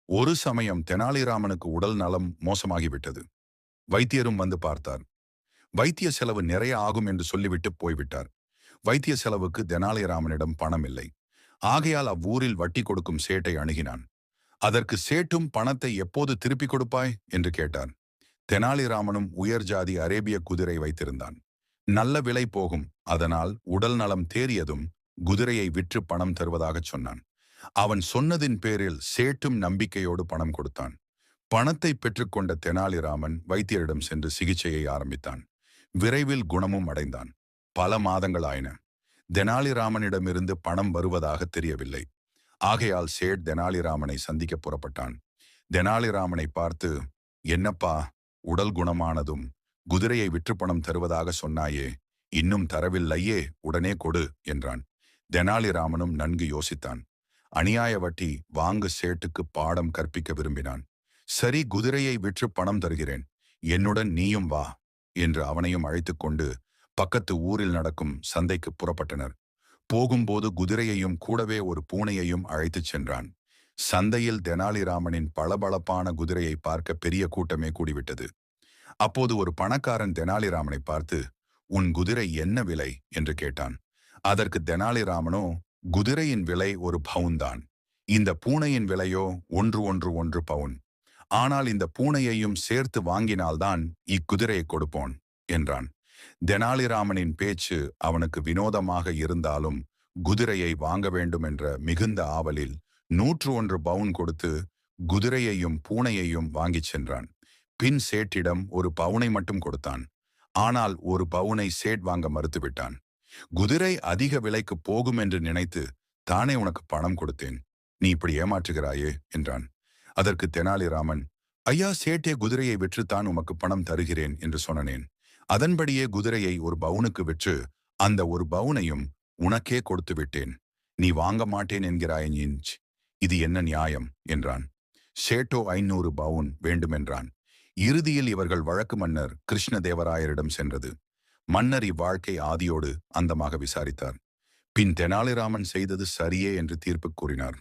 ஒரு சமயம் தெனாலிராமனுக்கு உடல் நலம் மோசமாகிவிட்டது. வைத்தியரும் வந்து பார்த்தார். வைத்திய செலவு நிறைய ஆகும் என்று சொல்லிவிட்டு போய்விட்டார். வைத்திய செலவுக்கு தெனாலிராமனிடம் பணம் இல்லை. ஆகையால் அவ்வூரில் வட்டி கொடுக்கும் சேட்டை அணுகினான். அதற்கு சேட்டும் பணத்தை எப்போது திருப்பிக் கொடுப்பாய் என்று கேட்டார். தெனாலிராமனும் உயர் ஜாதி அரேபிய குதிரை வைத்திருந்தான். நல்ல விலை போகும், அதனால் உடல் நலம் தேறியதும் குதிரையை விற்று பணம் தருவதாகச் சொன்னான். அவன் சொன்னதின் பேரில் சேட்டும் நம்பிக்கையோடு பணம் கொடுத்தான். பணத்தை பெற்றுக்கொண்ட தெனாலிராமன் வைத்தியரிடம் சென்று சிகிச்சையை ஆரம்பித்தான். விரைவில் குணமும் அடைந்தான். பல மாதங்கள் ஆயின. தெனாலிராமனிடமிருந்து பணம் வருவதாக தெரியவில்லை. ஆகையால் சேட் தெனாலிராமனை சந்திக்க புறப்பட்டான். தெனாலிராமனை பார்த்து, என்னப்பா, உடல் குணமானதும் குதிரையை விற்று பணம் தருவதாக சொன்னாயே, இன்னும் தரவில்லையே, உடனே கொடு என்றான். தெனாலிராமனும் நன்கு யோசித்தான். அநியாய வட்டி வாங்கு சேட்டுக்கு பாடம் கற்பிக்க விரும்பினான். சரி, குதிரையை விற்று பணம் தருகிறேன், என்னுடன் நீயும் வா என்று அவனையும் அழைத்துக் கொண்டு பக்கத்து ஊரில் நடக்கும் சந்தைக்கு புறப்பட்டனர். போகும்போது குதிரையையும் கூடவே ஒரு பூனையையும் அழைத்துச் சென்றான். சந்தையில் தெனாலிராமனின் பளபளப்பான குதிரையை பார்க்க பெரிய கூட்டமே கூடிவிட்டது. அப்போது ஒரு பணக்காரன் தெனாலிராமனை பார்த்து, உன் குதிரை என்ன விலை என்று கேட்டான். அதற்கு தெனாலிராமனோ, குதிரையின் விலை ஒரு பவுன் தான், இந்த பூனையின் விலையோ 1 பவுன். ஆனால் இந்த பூனையையும் சேர்த்து வாங்கினால்தான் இக்குதிரையை கொடுப்போன் என்றான். தெனாலிராமனின் பேச்சு அவனுக்கு வினோதமாக இருந்தாலும் குதிரையை வாங்க வேண்டும் என்ற மிகுந்த ஆவலில் 101 பவுன் கொடுத்து குதிரையையும் பூனையையும் வாங்கிச் சென்றான். பின் சேட்டிடம் ஒரு பவுனை மட்டும் கொடுத்தான். ஆனால் ஒரு பவுனை சேட் வாங்க மறுத்துவிட்டான். குதிரை அதிக விலைக்கு போகும் என்று நினைத்து தானே உனக்கு பணம் கொடுத்தேன், நீ இப்படி ஏமாற்றுகிறாயே என்றான். அதற்கு தெனாலிராமன், ஐயா, சேட்டே குதிரையை விற்றுத்தான் உமக்கு பணம் தருகிறேன் என்று சொன்னேன். அதன்படியே குதிரையை ஒரு பவுனுக்கு விற்று அந்த ஒரு பவுனையும் உனக்கே கொடுத்து விட்டேன். நீ வாங்க மாட்டேன் என்கிறாய், இது என்ன நியாயம் என்றான். சேட்டோ 500 பவுன் வேண்டுமென்றான். இறுதியில் இவர்கள் வழக்கு மன்னர் கிருஷ்ணதேவராயரிடம் சென்றது. மன்னர் இவ்வாழ்க்கை ஆதியோடு அந்தமாக விசாரித்தார். பின் தெனாலிராமன் செய்தது சரியே என்று தீர்ப்பு கூறினார்.